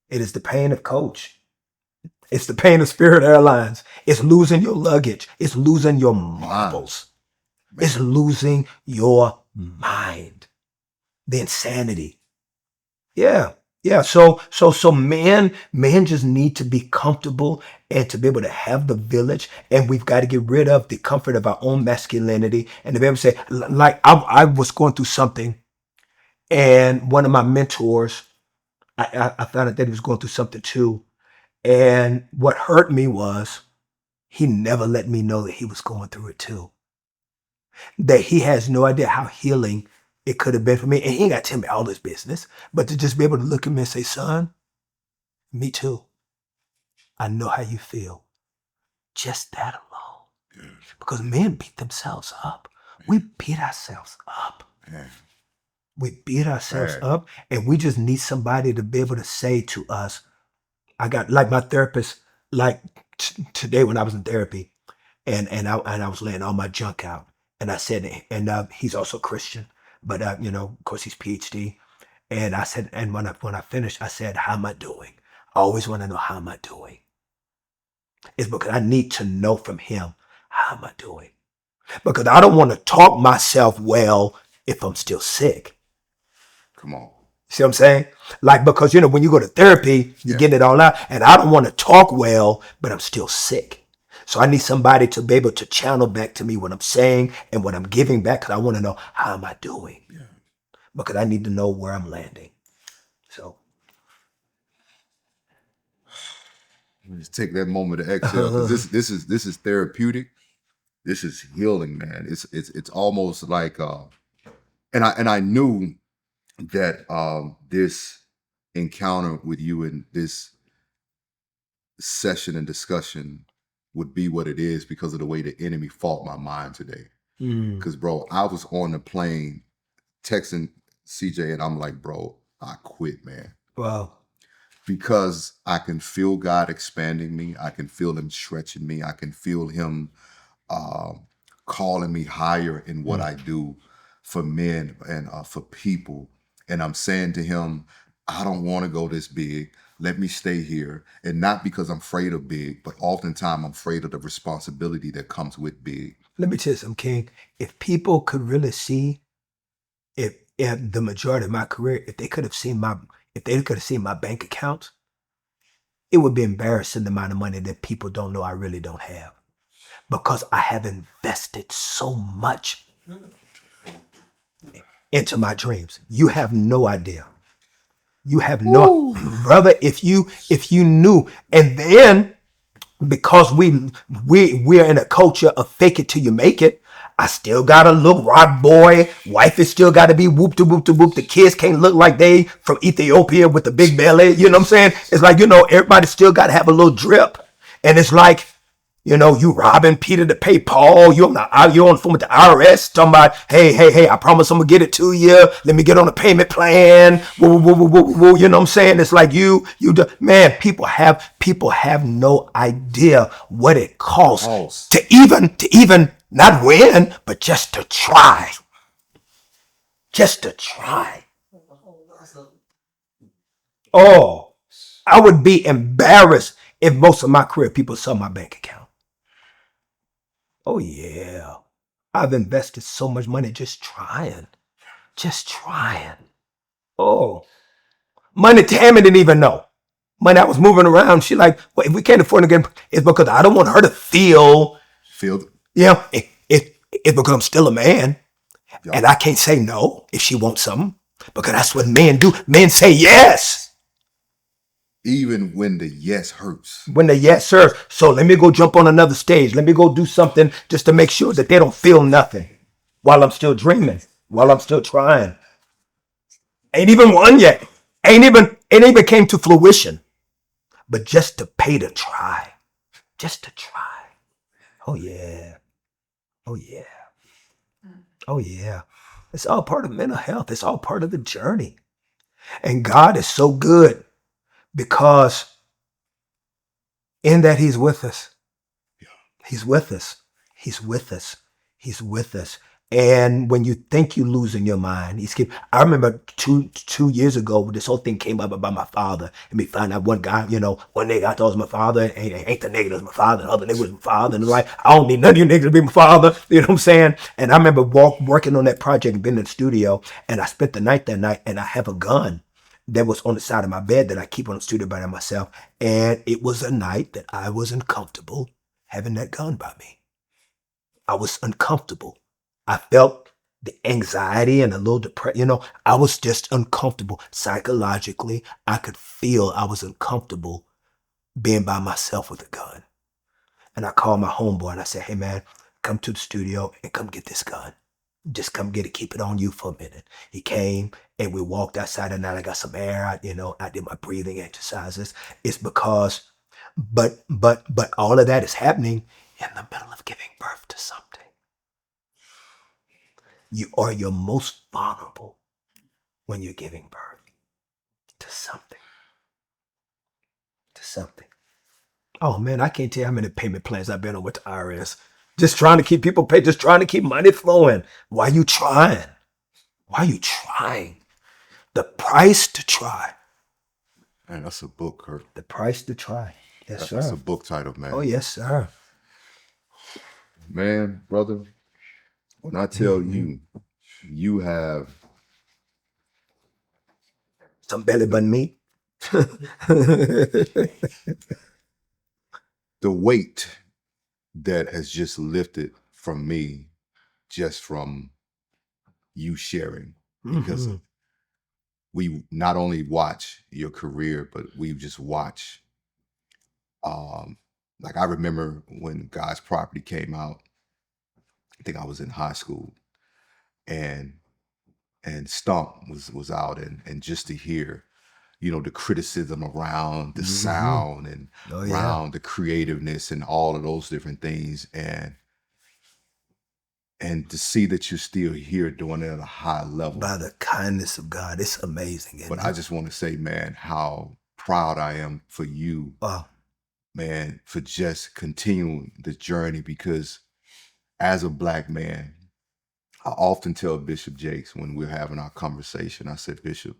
It is the pain of coach. It's the pain of Spirit Airlines. It's losing your luggage. It's losing your marbles. It's losing your mind. The insanity. Yeah. So men just need to be comfortable and to be able to have the village. And we've got to get rid of the comfort of our own masculinity and to be able to say, like, I was going through something, and one of my mentors I found out that he was going through something too. And what hurt me was he never let me know that he was going through it too. That he has no idea how healing it could have been for me. And he ain't got to tell me all his business, but to just be able to look at me and say, son, me too. I know how you feel. Just that alone. Yeah. Because men beat themselves up. We beat ourselves up. Yeah. We beat ourselves Right. up, and we just need somebody to be able to say to us, I got like my therapist, like today when I was in therapy, and I was laying all my junk out, and I said, and he's also Christian, but of course he's PhD, and I said, and when I finished, I said, how am I doing? I always want to know how am I doing. It's because I need to know from him how am I doing, because I don't want to talk myself well if I'm still sick. Come on. See what I'm saying? Like, because, when you go to therapy, you're Yeah. getting it all out. And I don't want to talk well, but I'm still sick. So I need somebody to be able to channel back to me what I'm saying and what I'm giving back, because I want to know how am I doing? Yeah. Because I need to know where I'm landing. So Just take that moment to exhale, because this is therapeutic. This is healing, man. It's almost like and I knew that this encounter with you and this session and discussion would be what it is because of the way the enemy fought my mind today. Because bro, I was on the plane texting CJ and I'm like, bro, I quit, man. wow. Because I can feel God expanding me. I can feel him stretching me. I can feel him calling me higher in what I do for men and for people. And I'm saying to him, I don't want to go this big. Let me stay here. And not because I'm afraid of big, but oftentimes I'm afraid of the responsibility that comes with big. Let me tell you something, King. If people could really see, if the majority of my career, if they could have seen my bank account, it would be embarrassing the amount of money that people don't know I really don't have. Because I have invested so much into my dreams. You have no idea. You have no, brother. If you knew, and then because we're in a culture of fake it till you make it. I still gotta look rock boy. Wife is still gotta be whoop to whoop to whoop. The kids can't look like they from Ethiopia with the big belly. You know what I'm saying? It's like, everybody still gotta have a little drip. And it's like, you robbing Peter to pay Paul. You're on the phone with the IRS talking about, hey, I promise I'm gonna get it to you. Let me get on a payment plan. Woo, woo, woo, woo, woo. You know what I'm saying? It's like man, people have no idea what it costs to even not win, but just to try. Just to try. Oh, I would be embarrassed if most of my career people saw my bank account. Oh, yeah. I've invested so much money just trying. Just trying. Oh, money Tammy didn't even know. Money I was moving around. She like, well, if we can't afford to get, it's because I don't want her to feel, it's because I'm still a man. Yep. And I can't say no if she wants something, because that's what men do. Men say yes. Even when the yes hurts. When the yes, sir. So let me go jump on another stage. Let me go do something just to make sure that they don't feel nothing while I'm still dreaming, while I'm still trying. Ain't even won yet. Ain't even came to fruition. But just to pay to try. Just to try. Oh, yeah. Oh, yeah. Oh, yeah. It's all part of mental health. It's all part of the journey. And God is so good because in that he's with us. He's with us. He's with us. He's with us. And when you think you're losing your mind, I remember two years ago, this whole thing came up about my father, and we found out one guy, one nigga I thought was my father, ain't the nigga that's my father, the other nigga was my father, and like, I don't need none of you niggas to be my father, you know what I'm saying? And I remember working on that project and being in the studio, and I spent the night that night, and I have a gun that was on the side of my bed that I keep on the studio by myself, and it was a night that I was uncomfortable having that gun by me. I was uncomfortable. I felt the anxiety and a little depression. I was just uncomfortable psychologically. I could feel I was uncomfortable being by myself with a gun. And I called my homeboy and I said, hey man, come to the studio and come get this gun. Just come get it, keep it on you for a minute. He came and we walked outside and I got some air. I did my breathing exercises. It's because, but all of that is happening in the middle of giving birth to something. You are your most vulnerable when you're giving birth to something. To something. Oh man, I can't tell you how many payment plans I've been on with the IRS. Just trying to keep people paid, just trying to keep money flowing. Why are you trying? Why are you trying? The price to try. Man, that's a book, Kirk. The price to try. Yes, That's sir. a book title, man. Oh, yes, sir. Man, brother, when I tell you, you have some belly button meat. The weight that has just lifted from me just from you sharing, because we not only watch your career, but we've just watched. Like I remember when God's Property came out. I think I was in high school, and Stump was out, and just to hear, the criticism around the sound and around the creativeness and all of those different things, and to see that you're still here doing it at a high level. By the kindness of God, it's amazing. But I just want to say, man, how proud I am for you, man, for just continuing the journey, because as a Black man, I often tell Bishop Jakes when we're having our conversation, I said, Bishop,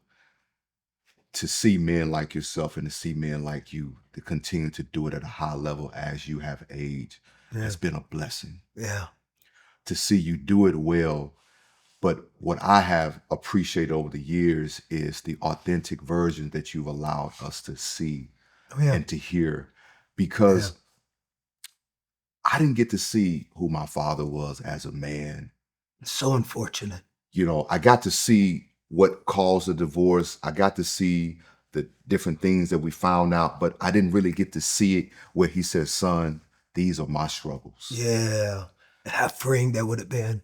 to see men like yourself and to see men like you to continue to do it at a high level as you have aged has been a blessing. Yeah. To see you do it well. But what I have appreciated over the years is the authentic version that you've allowed us to see and to hear, because I didn't get to see who my father was as a man. So unfortunate. I got to see what caused the divorce. I got to see the different things that we found out, but I didn't really get to see it where he said, son, these are my struggles. Yeah. And how freeing that would have been.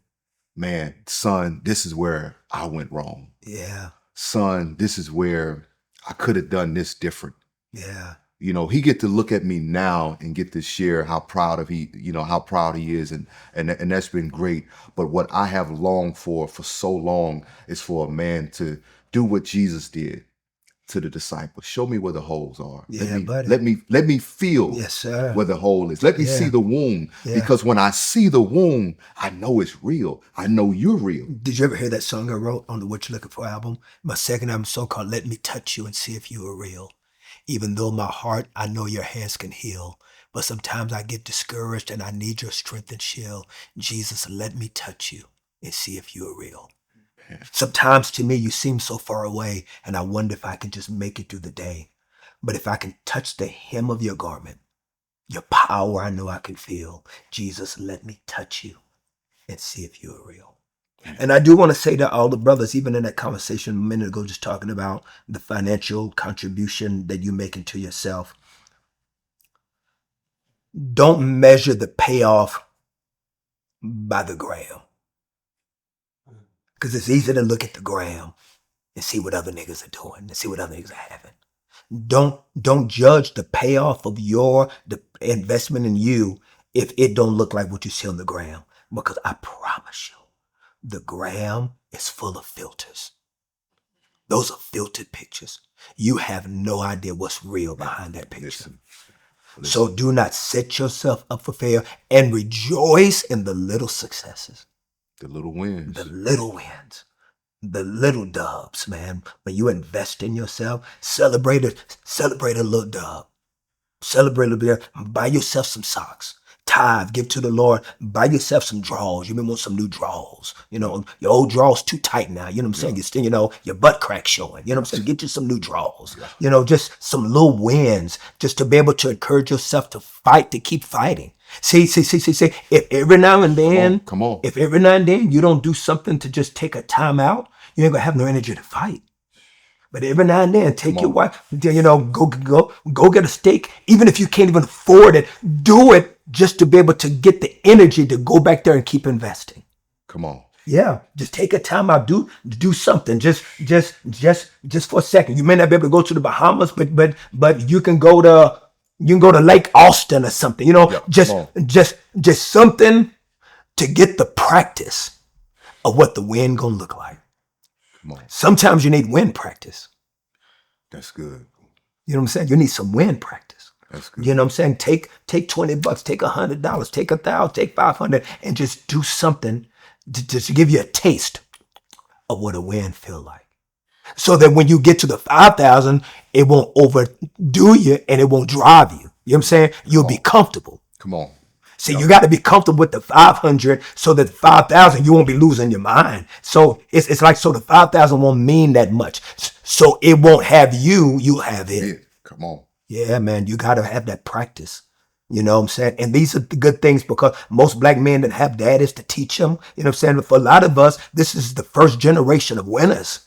Man, son, this is where I went wrong. Yeah. Son, this is where I could have done this different. Yeah. He get to look at me now and get to share how proud he is, and that's been great. But what I have longed for so long is for a man to do what Jesus did to the disciples. Show me where the holes are. Yeah, let me feel where the hole is. Let me see the wound, because when I see the wound, I know it's real. I know you're real. Did you ever hear that song I wrote on the What You Looking For album? My second album, so called Let Me Touch You and See If You Are Real. Even though my heart, I know your hands can heal, but sometimes I get discouraged and I need your strength and shield. Jesus, let me touch you and see if you are real. Sometimes to me, you seem so far away, and I wonder if I can just make it through the day. But if I can touch the hem of your garment, your power I know I can feel. Jesus, let me touch you and see if you are real. And I do want to say to all the brothers, even in that conversation a minute ago, just talking about the financial contribution that you make into yourself. Don't measure the payoff by the gram. Because it's easy to look at the gram and see what other niggas are doing and see what other niggas are having. Don't judge the payoff of the investment in you if it don't look like what you see on the gram. Because I promise you, the gram is full of filters. Those are filtered pictures. You have no idea what's real behind that picture. Listen. So do not set yourself up for failure, and rejoice in the little successes. The little wins. The little wins. The little dubs, man. When you invest in yourself, celebrate a little dub. Celebrate a little bit. Buy yourself some socks. Tithe, give to the Lord, buy yourself some drawers. You may want some new drawers. Your old drawers too tight now. You know what I'm saying? You're still, your butt crack showing. You know what I'm saying? Get you some new drawers. Just some little wins, just to be able to encourage yourself to fight, to keep fighting. See. If every now and Come on, then, come on. if every now and then you don't do something to just take a time out, you ain't gonna have no energy to fight. But every now and then, take Come your on. wife, go get a steak. Even if you can't even afford it, do it just to be able to get the energy to go back there and keep investing. Come on. Yeah, just take a time out. Do something. Just for a second. You may not be able to go to the Bahamas, but you can go to Lake Austin or something. Yep. Come Just on. just something to get the practice of what the wind gonna look like. Come on. Sometimes you need wind practice. That's good. You know what I'm saying? You need some wind practice. That's good. You know what I'm saying? Take $20, take $100, take 1,000, take 500, and just do something to give you a taste of what a win feel like. So that when you get to the 5,000, it won't overdo you and it won't drive you. You know what I'm saying? You'll be comfortable. Come on. See, you got to be comfortable with the 500 so that the 5,000, you won't be losing your mind. So it's like, so the 5,000 won't mean that much. So it won't have you, you'll have it. Yeah. Come on. Yeah, man, you got to have that practice. You know what I'm saying? And these are the good things because most black men that have daddies to teach them. You know what I'm saying? For a lot of us, this is the first generation of winners.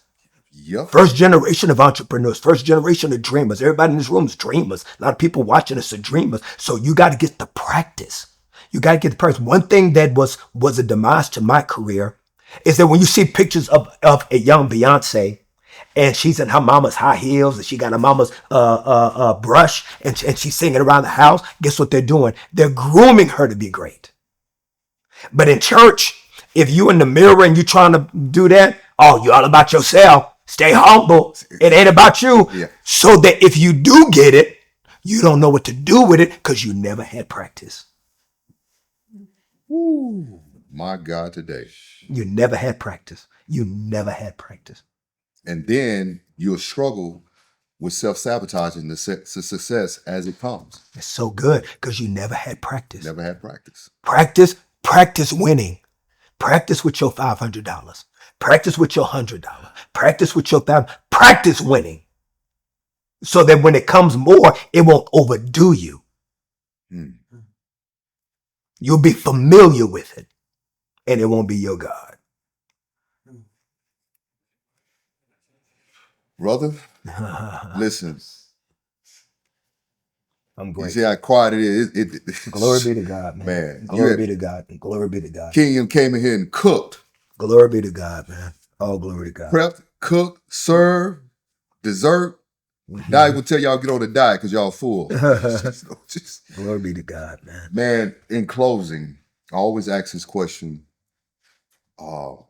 Yep. First generation of entrepreneurs, first generation of dreamers. Everybody in this room is dreamers. A lot of people watching us are dreamers. So you got to get the practice. You got to get the practice. One thing that was a demise to my career is that when you see pictures of a young Beyonce, and she's in her mama's high heels, and she got her mama's brush, and she's singing around the house. Guess what they're doing? They're grooming her to be great. But in church, if you in the mirror and you trying to do that, oh, you all about yourself. Stay humble. It ain't about you. Yeah. So that if you do get it, you don't know what to do with it because you never had practice. Woo. My God, today. You never had practice. You never had practice. And then you'll struggle with self-sabotaging the success as it comes. It's so good because you never had practice. Never had practice. Practice winning. Practice with your $500. Practice with your $100. Practice with your $1,000. Practice winning. So that when it comes more, it won't overdo you. You'll be familiar with it. And it won't be your God. Brother, listen. I'm You grateful. see how quiet it is? Glory be to God, man. Man, Glory be to God. Glory be to God. King came in here and cooked. Glory be to God, man. All glory to God. Prepped, cooked, served, dessert. Now I will tell y'all get on the diet because y'all full. Glory be to God, man. Man, in closing, I always ask this question. The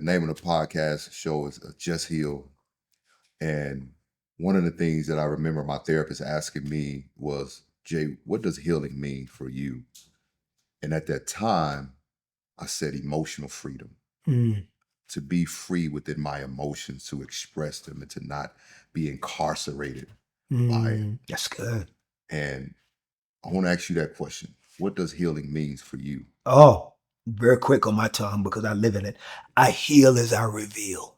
name of the podcast show is Just Heal. And one of the things that I remember my therapist asking me was, Jay, what does healing mean for you? And at that time, I said emotional freedom. To be free within my emotions, to express them, and to not be incarcerated by it. That's good. And I want to ask you that question. What does healing mean for you? Oh, very quick on my tongue because I live in it. I heal as I reveal.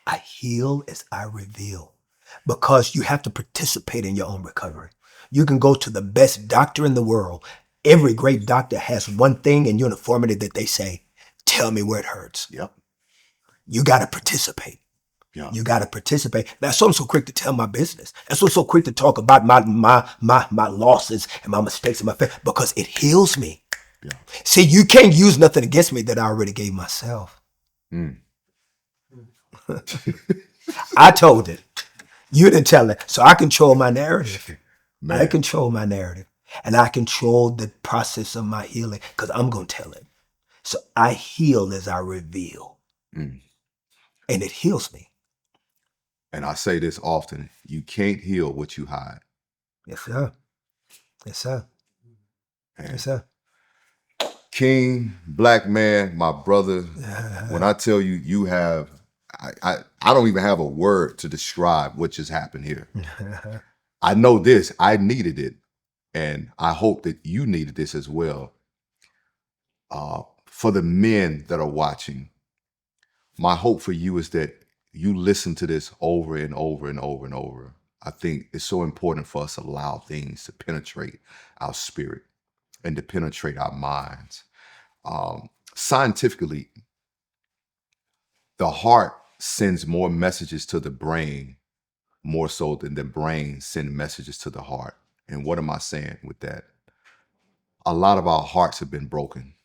I heal as I reveal. Because you have to participate in your own recovery. You can go to the best doctor in the world. Every great doctor has one thing in uniformity that they say, tell me where it hurts. Yep. You got to participate. Yeah. You got to participate. That's why I'm so quick to tell my business. That's why I'm so quick to talk about my losses and my mistakes and my faith because it heals me. Yeah. See, you can't use nothing against me that I already gave myself. I told it. You didn't tell it. So I control my narrative. Man. I control my narrative. And I control the process of my healing because I'm going to tell it. So I heal as I reveal. And it heals me. And I say this often, you can't heal what you hide. Yes, sir. Yes, sir. And Yes, sir. King, black man, my brother, when I tell you, you have, I don't even have a word to describe what just happened here. I know this, I needed it. And I hope that you needed this as well. For the men that are watching, my hope for you is that you listen to this over and over and over and over. I think it's so important for us to allow things to penetrate our spirit and to penetrate our minds. Scientifically, the heart sends more messages to the brain more so than the brain send messages to the heart. And what am I saying with that? A lot of our hearts have been broken.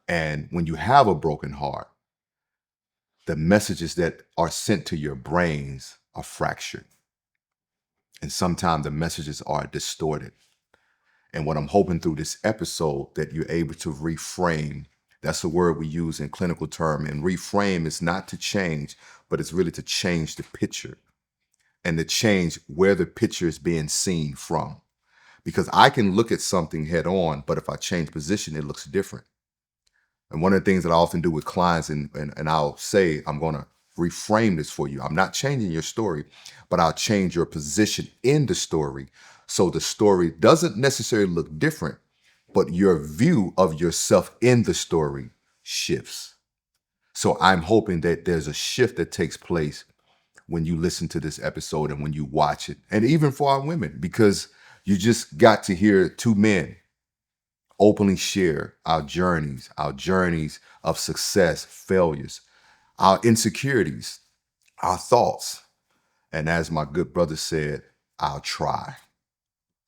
And when you have a broken heart, the messages that are sent to your brains are fractured. And sometimes the messages are distorted. And what I'm hoping through this episode that you're able to reframe. That's a word we use in clinical term. And reframe is not to change, but it's really to change the picture and to change where the picture is being seen from. Because I can look at something head on, but if I change position, it looks different. And one of the things that I often do with clients, and I'll say, I'm going to reframe this for you. I'm not changing your story, but I'll change your position in the story. So the story doesn't necessarily look different, but your view of yourself in the story shifts. So I'm hoping that there's a shift that takes place when you listen to this episode and when you watch it. And even for our women, because you just got to hear two men openly share our journeys of success, failures, our insecurities, our thoughts. And as my good brother said, I'll try,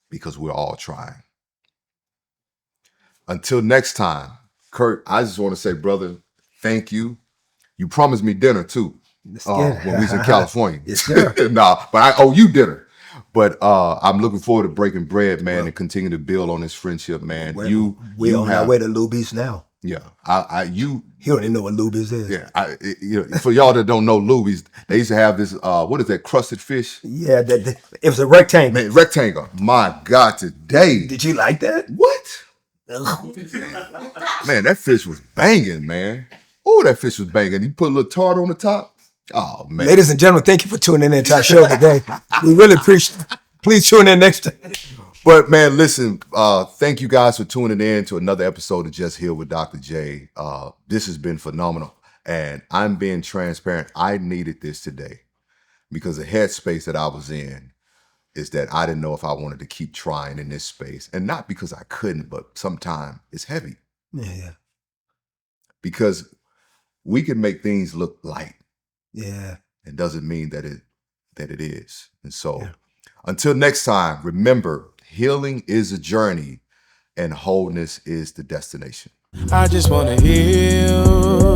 because we're all trying. Until next time, Kirk, I just want to say, brother, thank you. You promised me dinner too. When we was in California. Yes, sir. Nah, but I owe you dinner. But I'm looking forward to breaking bread, man, and continue to build on this friendship, man. We're on our way to Luby's now. Yeah, He don't even know what Luby's is. Yeah, for y'all that don't know Luby's, they used to have this. What is that, crusted fish? Yeah, it was a rectangle. Man, rectangle. My God, today. Did you like that? What? Man, that fish was banging, man. Oh, that fish was banging. You put a little tartar on the top. Oh, man. Ladies and gentlemen, thank you for tuning in to our show today. We really appreciate it. Please tune in next time. But man, listen, thank you guys for tuning in to another episode of Just Heal with Dr. J. This has been phenomenal. And I'm being transparent. I needed this today because the headspace that I was in is that I didn't know if I wanted to keep trying in this space. And not because I couldn't, but sometimes it's heavy. Yeah. Because we can make things look light. Yeah. It doesn't mean that it is. And so until next time, remember, healing is a journey and wholeness is the destination. I just want to heal.